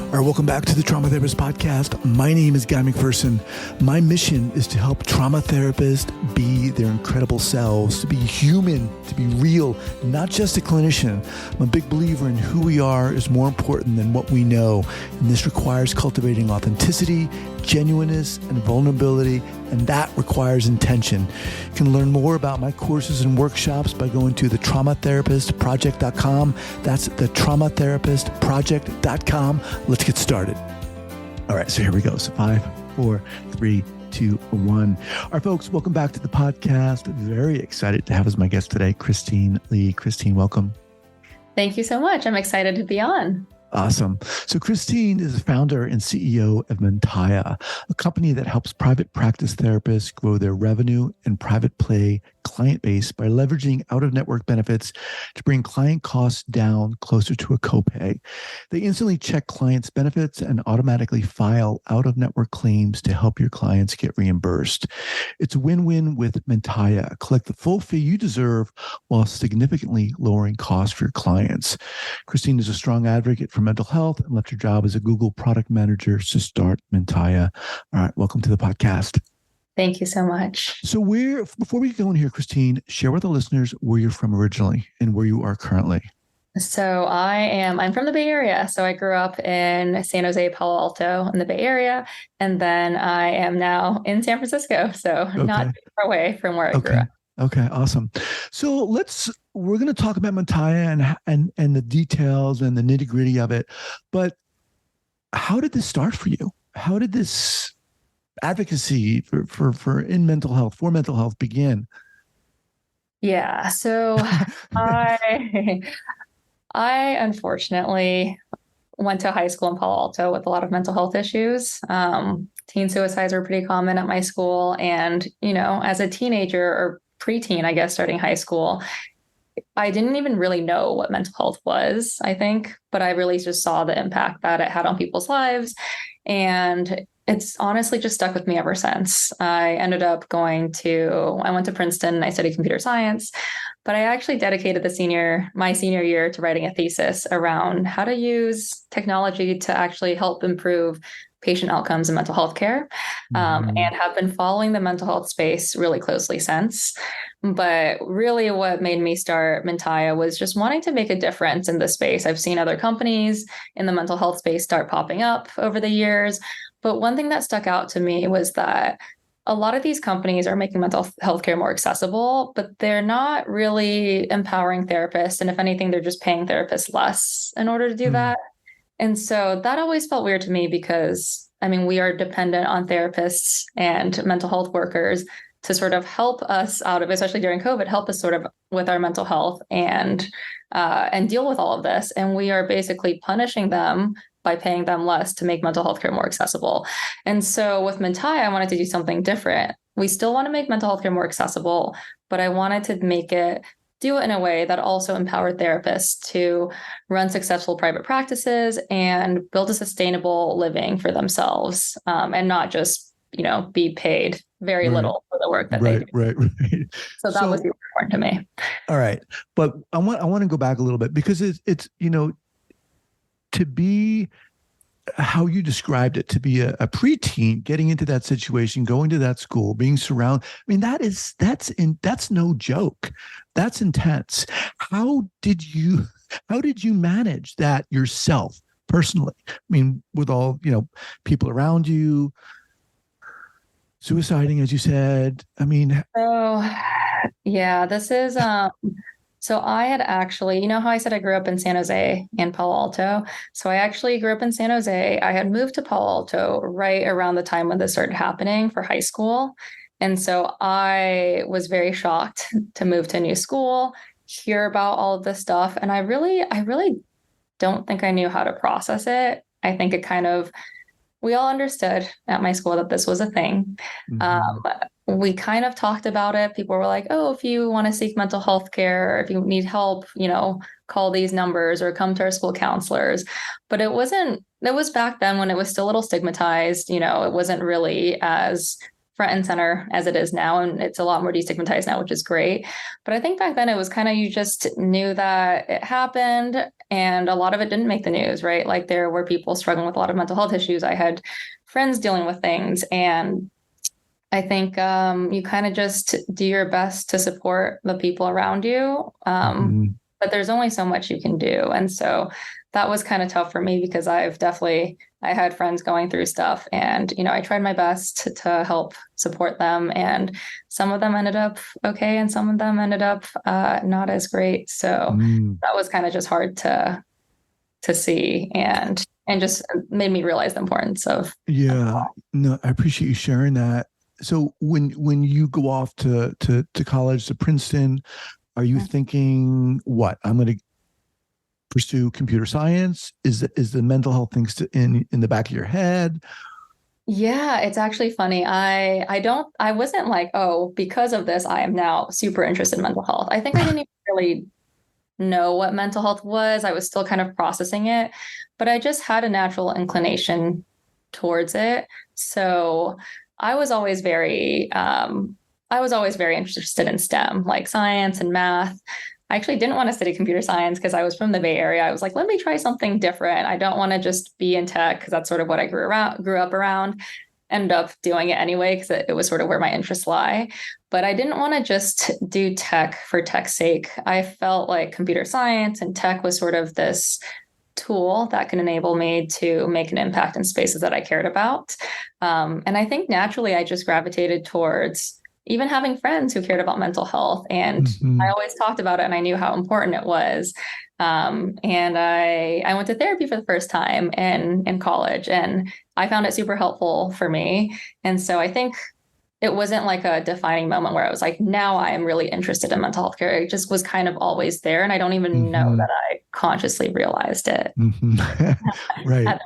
All right, welcome back to the Trauma Therapist Podcast. My name is Guy McPherson. My mission is to help trauma therapists be their incredible selves, to be human, to be real, not just a clinician. I'm a big believer in who we are is more important than what we know. And this requires cultivating authenticity, genuineness, and vulnerability, and that requires intention. You can learn more about my courses and workshops by going to thetraumatherapistproject.com. That's thetraumatherapistproject.com. Let's get started. All right, so here we go. So 5, 4, 3, 2, 1. All right, folks, welcome back to the podcast. Very excited to have as my guest today, Christine Lee. Christine, welcome. Thank you so much. I'm excited to be on. Awesome. So Christine is the founder and CEO of Mentaya, a company that helps private practice therapists grow their revenue and private play client base by leveraging out-of-network benefits to bring client costs down closer to a copay. They instantly check clients' benefits and automatically file out-of-network claims to help your clients get reimbursed. It's a win-win with Mentaya. Collect the full fee you deserve while significantly lowering costs for your clients. Christine is a strong advocate for mental health and left her job as a Google product manager to start Mentaya. All right, welcome to the podcast. Thank you so much. So before we go in here, Christine, share with the listeners where you're from originally and where you are currently. So I'm from the Bay Area. So I grew up in San Jose, Palo Alto in the Bay Area. And then I am now in San Francisco. So not too far away from where I grew up. Okay, awesome. So we're going to talk about Mentaya and the details and the nitty gritty of it. But how did this start for you? How did this advocacy for mental health begin? Yeah. So I unfortunately went to high school in Palo Alto with a lot of mental health issues. Teen suicides were pretty common at my school. And, as a teenager or preteen, I guess, starting high school, I didn't even really know what mental health was, I think, but I really just saw the impact that it had on people's lives. And it's honestly just stuck with me ever since. I ended up I went to Princeton, I studied computer science, but I actually dedicated my senior year to writing a thesis around how to use technology to actually help improve patient outcomes in mental health care, and have been following the mental health space really closely since. But really what made me start Mentaya was just wanting to make a difference in the space. I've seen other companies in the mental health space start popping up over the years. But one thing that stuck out to me was that a lot of these companies are making mental health care more accessible, but they're not really empowering therapists. And if anything, they're just paying therapists less in order to do that. And so that always felt weird to me because, we are dependent on therapists and mental health workers to sort of help us out of, especially during COVID, help us sort of with our mental health and deal with all of this. And we are basically punishing them by paying them less to make mental health care more accessible. And so with Mentaya, I wanted to do something different. We still want to make mental health care more accessible, but I wanted to do it in a way that also empowered therapists to run successful private practices and build a sustainable living for themselves, and not just, be paid very little for the work that they do. Right. So that was super important to me. All right. But I want to go back a little bit because it's to be how you described it, to be a preteen, getting into that situation, going to that school, being surrounded. That's no joke. That's intense. How did you manage that yourself personally? With all, people around you, suiciding, as you said. So yeah, this is, so I had actually, how I said I grew up in San Jose and Palo Alto. So I actually grew up in San Jose. I had moved to Palo Alto right around the time when this started happening for high school. And so I was very shocked to move to a new school, hear about all of this stuff. And I really don't think I knew how to process it. I think we all understood at my school that this was a thing. We kind of talked about it. People were like, oh, if you want to seek mental health care, if you need help, call these numbers or come to our school counselors. But it was back then when it was still a little stigmatized. It wasn't really as front and center as it is now. And it's a lot more destigmatized now, which is great. But I think back then it was kind of, you just knew that it happened and a lot of it didn't make the news, right? Like there were people struggling with a lot of mental health issues. I had friends dealing with things. And I think you kind of just do your best to support the people around you. But there's only so much you can do. And so that was kind of tough for me because I had friends going through stuff and, I tried my best to help support them. And some of them ended up okay. And some of them ended up not as great. So that was kind of just hard to see and just made me realize the importance of. Yeah, no, I appreciate you sharing that. So when you go off to college, to Princeton, are you thinking, what, I'm going to pursue computer science? Is the mental health things in the back of your head? Yeah, it's actually funny. I wasn't like, oh, because of this, I am now super interested in mental health. I think I didn't even really know what mental health was. I was still kind of processing it, but I just had a natural inclination towards it. So I was always very interested in STEM, like science and math. I actually didn't want to study computer science because I was from the Bay Area. I was like, let me try something different. I don't want to just be in tech because that's sort of what I grew up around. Ended up doing it anyway because it was sort of where my interests lie. But I didn't want to just do tech for tech's sake. I felt like computer science and tech was sort of this tool that can enable me to make an impact in spaces that I cared about. And I think naturally I just gravitated towards even having friends who cared about mental health. And I always talked about it and I knew how important it was. And I went to therapy for the first time in college and I found it super helpful for me. And so I think it wasn't like a defining moment where I was like, now I am really interested in mental health care. It just was kind of always there. And I don't even know that I consciously realized it. Right.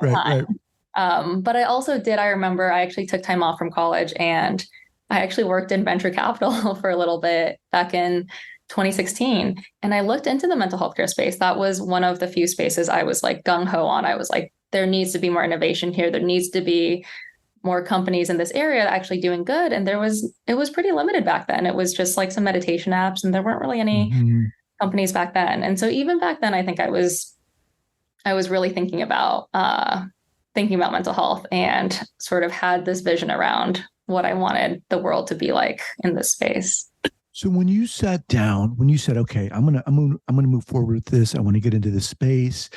But I remember I actually took time off from college and I actually worked in venture capital for a little bit back in 2016. And I looked into the mental health care space. That was one of the few spaces I was like gung ho on. I was like, there needs to be more innovation here. There needs to be more companies in this area actually doing good. And it was pretty limited back then. It was just like some meditation apps and there weren't really any companies back then. And so even back then, I think I was really thinking about mental health and sort of had this vision around what I wanted the world to be like in this space. So when you sat down, when you said, okay, I'm gonna move forward with this, I want to get into this space,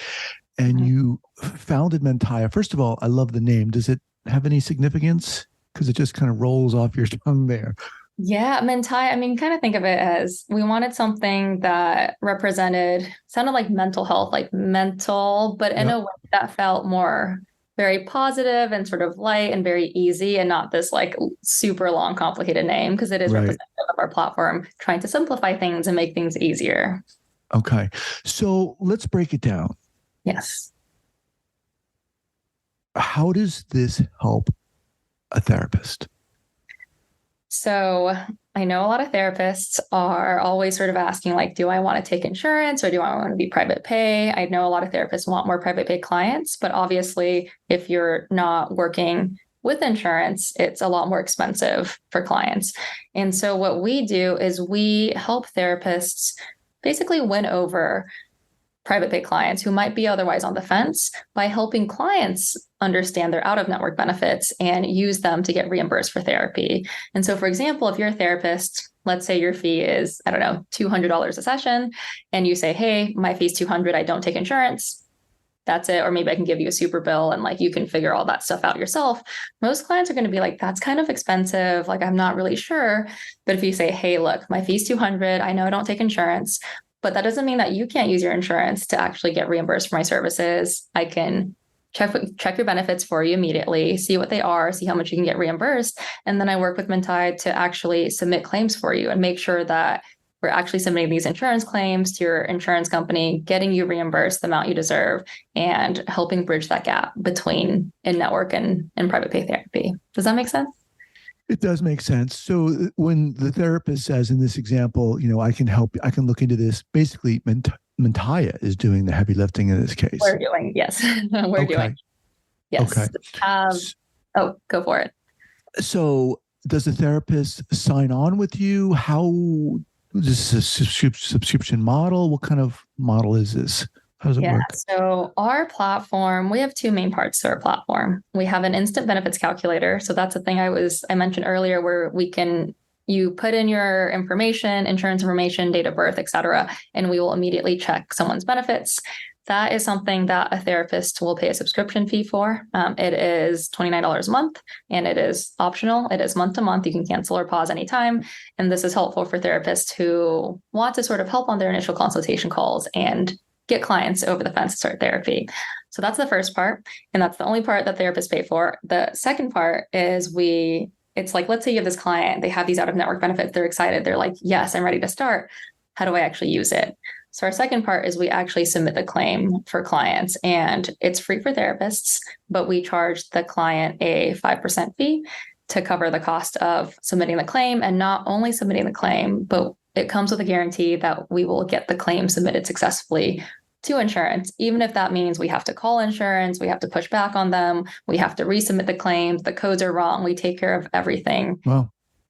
and you founded Mentaya. First of all, I love the name. Does it have any significance? Because it just kind of rolls off your tongue there. Yeah, Mentaya, I mean, kind of think of it as we wanted something that sounded like mental health, like mental, but in a way that felt more very positive and sort of light and very easy and not this like super long, complicated name because it is representative of our platform, trying to simplify things and make things easier. Okay. So let's break it down. Yes. How does this help a therapist? So I know a lot of therapists are always sort of asking, like, do I want to take insurance or do I want to be private pay? I know a lot of therapists want more private pay clients, but obviously, if you're not working with insurance, it's a lot more expensive for clients. And so what we do is we help therapists basically win over private pay clients who might be otherwise on the fence by helping clients understand their out-of-network benefits and use them to get reimbursed for therapy. And so, for example, if you're a therapist, let's say your fee is, I don't know, $200 a session, and you say, hey, my fee's $200, I don't take insurance. That's it. Or maybe I can give you a super bill and like you can figure all that stuff out yourself. Most clients are going to be like, that's kind of expensive. Like, I'm not really sure. But if you say, hey, look, my fee's $200, I know I don't take insurance, but that doesn't mean that you can't use your insurance to actually get reimbursed for my services. I can check your benefits for you immediately, see what they are, see how much you can get reimbursed. And then I work with Mentaya to actually submit claims for you and make sure that we're actually submitting these insurance claims to your insurance company, getting you reimbursed the amount you deserve, and helping bridge that gap between in-network and private pay therapy. Does that make sense? It does make sense. So when the therapist says in this example, I can help, I can look into this, basically Mentaya is doing the heavy lifting in this case. We're doing, yes. We're doing. Yes. Okay. Go for it. So does the therapist sign on with you? How this is a subscription model? What kind of model is this? How does it Yeah. work? So our platform, we have two main parts to our platform. We have an instant benefits calculator. So that's the thing I mentioned earlier, where you put in your information, insurance information, date of birth, et cetera, and we will immediately check someone's benefits. That is something that a therapist will pay a subscription fee for. It is $29 a month, and it is optional. It is month to month. You can cancel or pause anytime. And this is helpful for therapists who want to sort of help on their initial consultation calls and get clients over the fence to start therapy. So that's the first part. And that's the only part that therapists pay for. The second part is it's like, let's say you have this client, they have these out-of-network benefits. They're excited. They're like, yes, I'm ready to start. How do I actually use it? So our second part is we actually submit the claim for clients, and it's free for therapists, but we charge the client a 5% fee to cover the cost of submitting the claim. And not only submitting the claim, but it comes with a guarantee that we will get the claim submitted successfully to insurance, even if that means we have to call insurance, we have to push back on them, we have to resubmit the claims, the codes are wrong. We take care of everything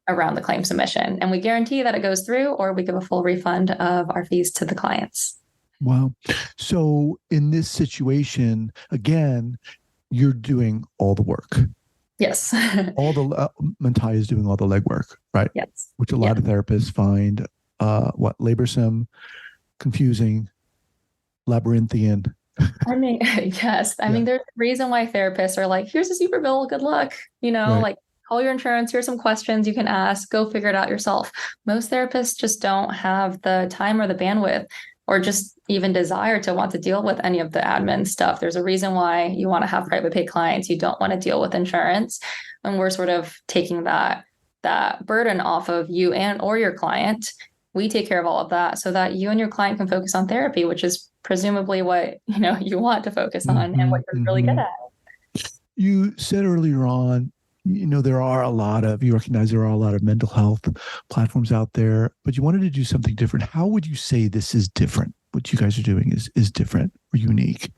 around the claim submission. And we guarantee that it goes through, or we give a full refund of our fees to the clients. Wow. So in this situation, again, you're doing all the work. Yes. Mentaya is doing all the legwork, right? Yes. Which a lot of therapists find laborsome, confusing, labyrinthian. I mean, yes. I mean, there's a reason why therapists are like, here's a super bill, good luck. Like, call your insurance, here's some questions you can ask, go figure it out yourself. Most therapists just don't have the time or the bandwidth, or just even desire to want to deal with any of the admin stuff. There's a reason why you want to have private pay clients. You don't want to deal with insurance. And we're sort of taking that burden off of you or your client. We take care of all of that so that you and your client can focus on therapy, which is presumably what you want to focus on and what you're really good at. You said earlier on, you recognize there are a lot of mental health platforms out there, but you wanted to do something different. How would you say this is different? What you guys are doing is different or unique?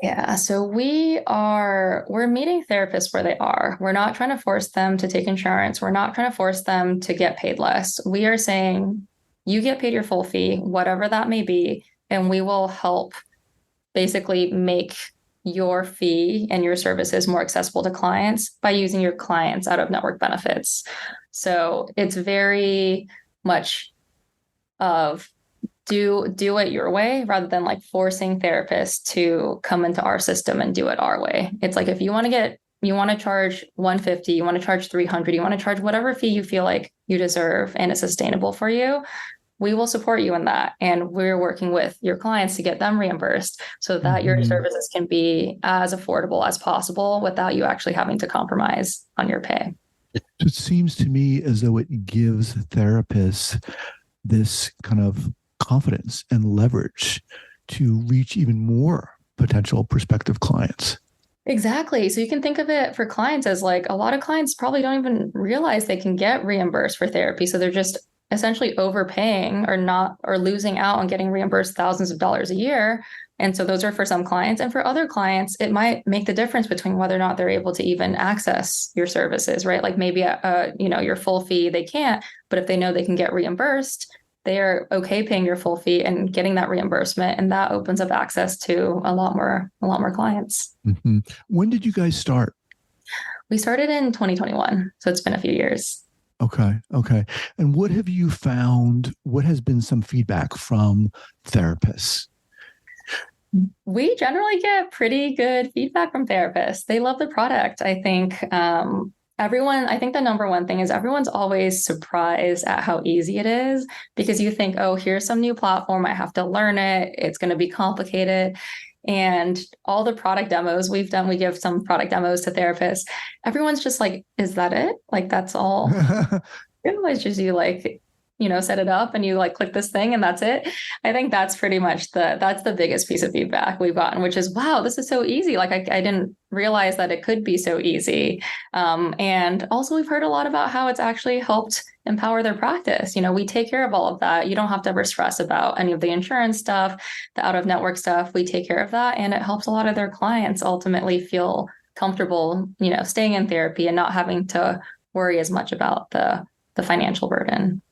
Yeah. So we're meeting therapists where they are. We're not trying to force them to take insurance. We're not trying to force them to get paid less. We are saying you get paid your full fee, whatever that may be, and we will help basically make your fee and your services more accessible to clients by using your clients' out-of-network benefits. So it's very much of do it your way rather than like forcing therapists to come into our system and do it our way. It's like, if you want to charge $150, you want to charge $300, you want to charge whatever fee you feel like you deserve and is sustainable for you, we will support you in that. And we're working with your clients to get them reimbursed so that your services can be as affordable as possible without you actually having to compromise on your pay. So it seems to me as though it gives therapists this kind of confidence and leverage to reach even more potential prospective clients. Exactly. So you can think of it for clients as like, a lot of clients probably don't even realize they can get reimbursed for therapy. So they're just essentially overpaying or losing out on getting reimbursed thousands of dollars a year. And so those are for some clients. And for other clients, it might make the difference between whether or not they're able to even access your services, right? Like maybe, your full fee, they can't, but if they know they can get reimbursed, they are okay paying your full fee and getting that reimbursement. And that opens up access to a lot more clients. Mm-hmm. When did you guys start? We started in 2021. So it's been a few years. Okay. And what have you found? What has been some feedback from therapists? We generally get pretty good feedback from therapists. They love the product. I think the number one thing is everyone's always surprised at how easy it is, because you think, oh, here's some new platform. I have to learn it. It's going to be complicated. And all the product demos we've done, we give some product demos to therapists. Everyone's just like, is that it? Like, that's all? It's just you set it up and you like click this thing and that's it. I think that's pretty much that's the biggest piece of feedback we've gotten, which is, wow, this is so easy. Like I didn't realize that it could be so easy. And also we've heard a lot about how it's actually helped empower their practice. We take care of all of that. You don't have to ever stress about any of the insurance stuff, the out-of-network stuff. We take care of that. And it helps a lot of their clients ultimately feel comfortable, staying in therapy and not having to worry as much about the financial burden.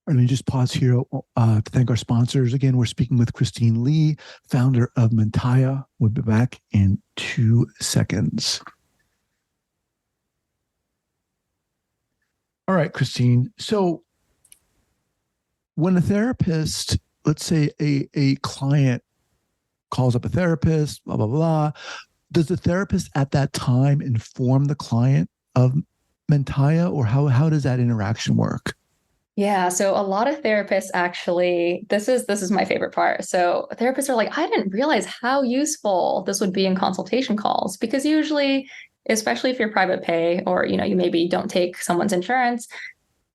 Let me just pause here to thank our sponsors. Again, we're speaking with Christine Lee, founder of Mentaya. We'll be back in 2 seconds. All right, Christine. So when a therapist, let's say a client calls up a therapist, blah, blah, blah, does the therapist at that time inform the client of Mentaya, or how does that interaction work? Yeah, so a lot of therapists actually, this is my favorite part. So therapists are like, I didn't realize how useful this would be in consultation calls, because usually, especially if you're private pay or you maybe don't take someone's insurance,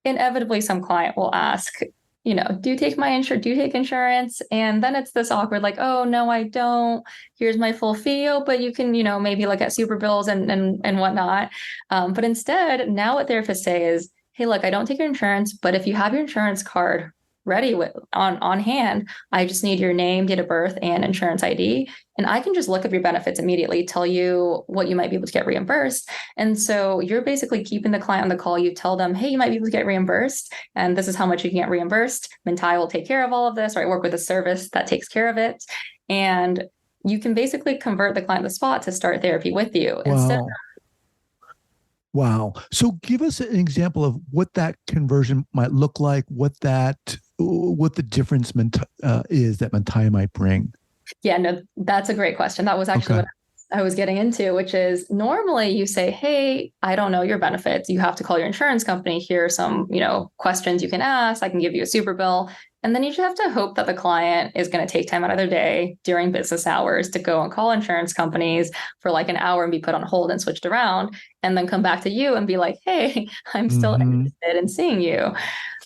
inevitably some client will ask, do you take my insurance? Do you take insurance? And then it's this awkward, like, oh no, I don't. Here's my full fee. Oh, but you can, maybe look at super bills and whatnot. But instead, now what therapists say is, hey, look, I don't take your insurance, but if you have your insurance card ready on hand, I just need your name, date of birth, and insurance ID. And I can just look up your benefits immediately, tell you what you might be able to get reimbursed. And so you're basically keeping the client on the call. You tell them, hey, you might be able to get reimbursed, and this is how much you can get reimbursed. Mentaya will take care of all of this, or I work with a service that takes care of it. And you can basically convert the client on the spot to start therapy with you. Wow. Wow. So give us an example of what that conversion might look like, what the difference is that Mentaya might bring. Yeah, no, that's a great question. That was actually what I was getting into, which is normally you say, hey, I don't know your benefits. You have to call your insurance company. Here are some, questions you can ask. I can give you a super bill. And then you just have to hope that the client is going to take time out of their day during business hours to go and call insurance companies for like an hour and be put on hold and switched around, and then come back to you and be like, hey, I'm still interested in seeing you.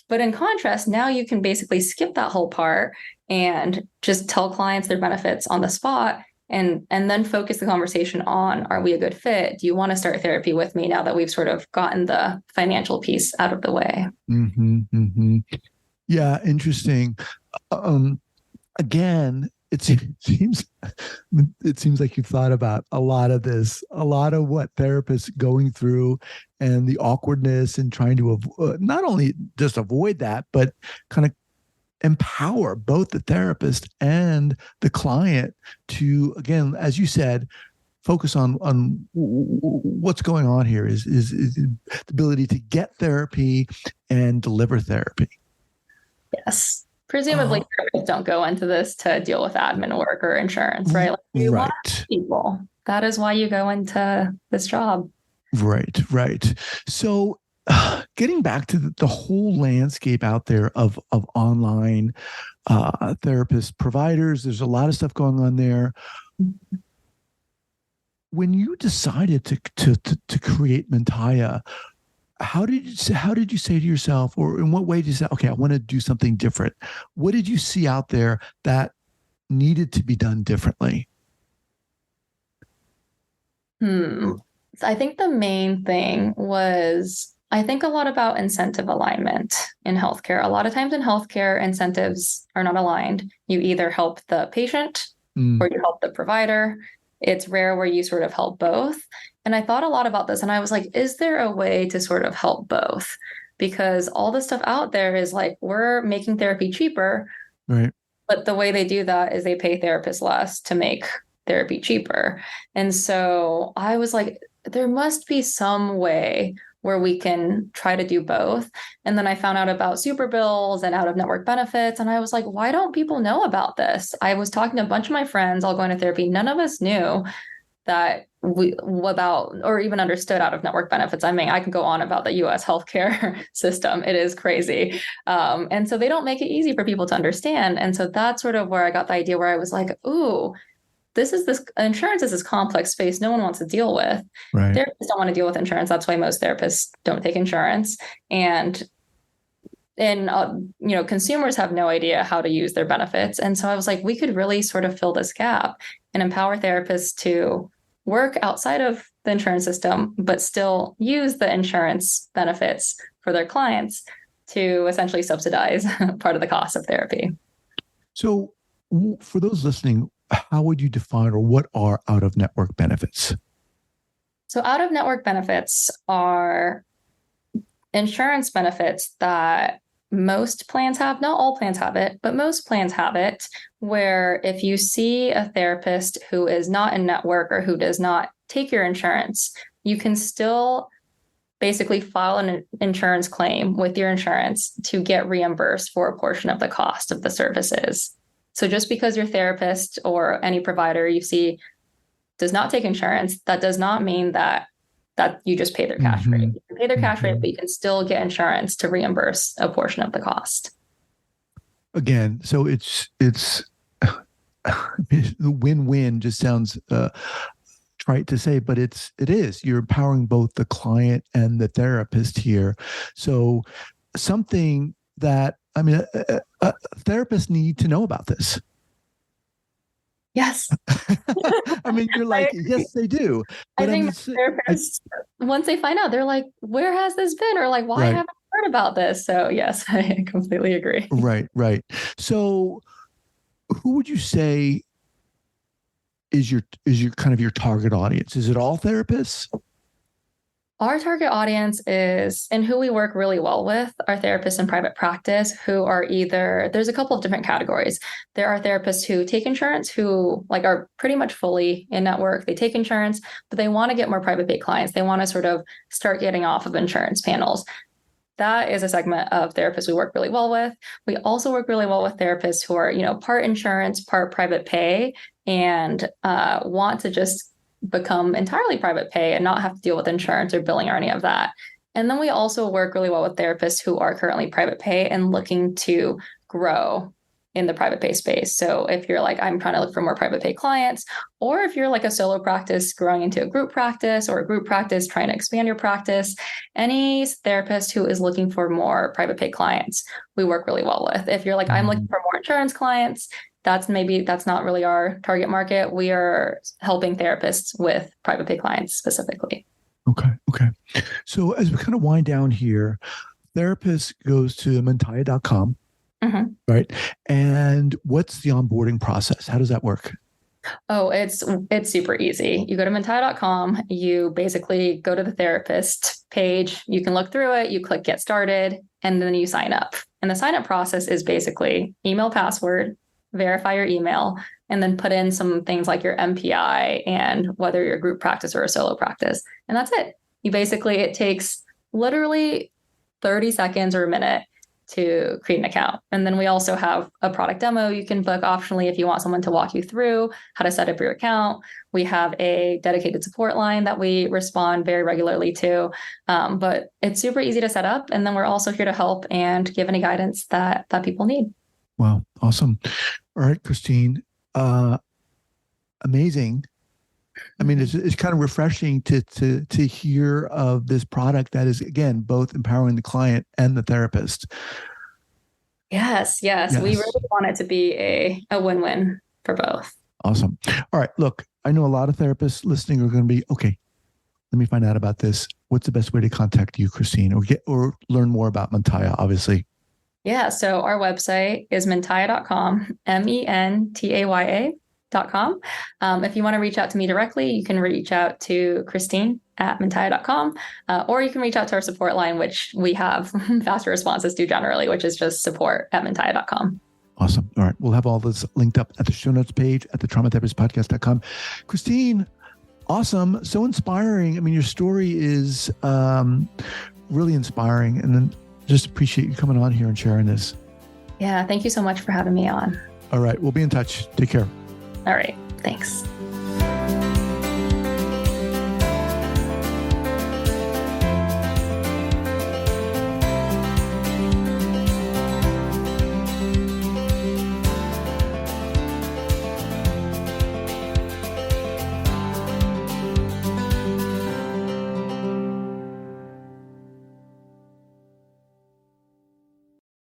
But in contrast, now you can basically skip that whole part and just tell clients their benefits on the spot, and then focus the conversation on, are we a good fit? Do you want to start therapy with me now that we've sort of gotten the financial piece out of the way? Yeah, interesting. Again, it seems like you've thought about a lot of this, a lot of what therapists going through, and the awkwardness and trying to not only just avoid that, but kind of empower both the therapist and the client to, again, as you said, focus on what's going on here is the ability to get therapy and deliver therapy. Yes. Presumably, therapists don't go into this to deal with admin work or insurance, right? Like, you want people. That is why you go into this job. Right. So getting back to the whole landscape out there of online therapist providers, there's a lot of stuff going on there. When you decided to create Mentaya, how did you say to yourself, or in what way did you say, okay, I want to do something different? What did you see out there that needed to be done differently? I think the main thing was, I think a lot about incentive alignment in healthcare. A lot of times in healthcare, incentives are not aligned. You either help the patient or you help the provider. It's rare where you sort of help both. And I thought a lot about this, and I was like, is there a way to sort of help both? Because all the stuff out there is like, we're making therapy cheaper. Right. But the way they do that is they pay therapists less to make therapy cheaper. And so I was like, there must be some way where we can try to do both. And then I found out about super bills and out of network benefits. And I was like, why don't people know about this? I was talking to a bunch of my friends all going to therapy. None of us knew that about or even understood out of network benefits. I mean, I can go on about the US healthcare system. It is crazy. And so they don't make it easy for people to understand. And so that's sort of where I got the idea, where I was like, ooh, this insurance is this complex space no one wants to deal with. Right. Therapists don't want to deal with insurance. That's why most therapists don't take insurance. And consumers have no idea how to use their benefits. And so I was like, we could really sort of fill this gap and empower therapists to work outside of the insurance system, but still use the insurance benefits for their clients to essentially subsidize part of the cost of therapy. So for those listening, how would you define, or what are out-of-network benefits? So out-of-network benefits are insurance benefits that most plans have, not all plans have it, but most plans have it, where if you see a therapist who is not in network or who does not take your insurance, you can still basically file an insurance claim with your insurance to get reimbursed for a portion of the cost of the services. So just because your therapist or any provider you see does not take insurance, that does not mean that you just pay their cash rate. You can pay their cash rate, but you can still get insurance to reimburse a portion of the cost. Again, so it's the win-win just sounds trite to say, but it is. You're empowering both the client and the therapist here. So something that, I mean, therapists need to know about this. Yes. I mean, you're like, yes, they do. But I think therapists, once they find out, they're like, where has this been? Or like, why haven't I heard about this? So yes, I completely agree. Right. So who would you say is your kind of your target audience? Is it all therapists? Our target audience is, and who we work really well with, are therapists in private practice who are either, there's a couple of different categories. There are therapists who take insurance, who like are pretty much fully in network. They take insurance, but they want to get more private pay clients. They want to sort of start getting off of insurance panels. That is a segment of therapists we work really well with. We also work really well with therapists who are, part insurance, part private pay, and want to just become entirely private pay and not have to deal with insurance or billing or any of that. And then we also work really well with therapists who are currently private pay and looking to grow in the private pay space. So if you're like, I'm trying to look for more private pay clients, or if you're like a solo practice growing into a group practice or a group practice trying to expand your practice, any therapist who is looking for more private pay clients, we work really well with. If you're like, I'm looking for more insurance clients, that's not really our target market. We are helping therapists with private pay clients specifically. Okay. So as we kind of wind down here, therapist goes to mentaya.com, right? And what's the onboarding process? How does that work? Oh, it's super easy. You go to mentaya.com, you basically go to the therapist page, you can look through it, you click get started, and then you sign up. And the sign up process is basically email password, verify your email, and then put in some things like your MPI and whether you're a group practice or a solo practice. And that's it. It takes literally 30 seconds or a minute to create an account. And then we also have a product demo you can book optionally if you want someone to walk you through how to set up your account. We have a dedicated support line that we respond very regularly to, but it's super easy to set up. And then we're also here to help and give any guidance that people need. Wow. Awesome. All right, Christine. Amazing. I mean, it's kind of refreshing to hear of this product that is, again, both empowering the client and the therapist. Yes. We really want it to be a win-win for both. Awesome. All right. Look, I know a lot of therapists listening are going to be, okay, let me find out about this. What's the best way to contact you, Christine, or learn more about Mentaya, obviously? Yeah. So our website is mentaya.com, mentaya.com. If you want to reach out to me directly, you can reach out to Christine at mentaya.com, or you can reach out to our support line, which we have faster responses to generally, which is just support@mentaya.com. Awesome. All right. We'll have all this linked up at the show notes page at the traumatherapistpodcast.com. Christine, awesome. So inspiring. I mean, your story is really inspiring. And then just appreciate you coming on here and sharing this. Yeah. Thank you so much for having me on. All right. We'll be in touch. Take care. All right. Thanks.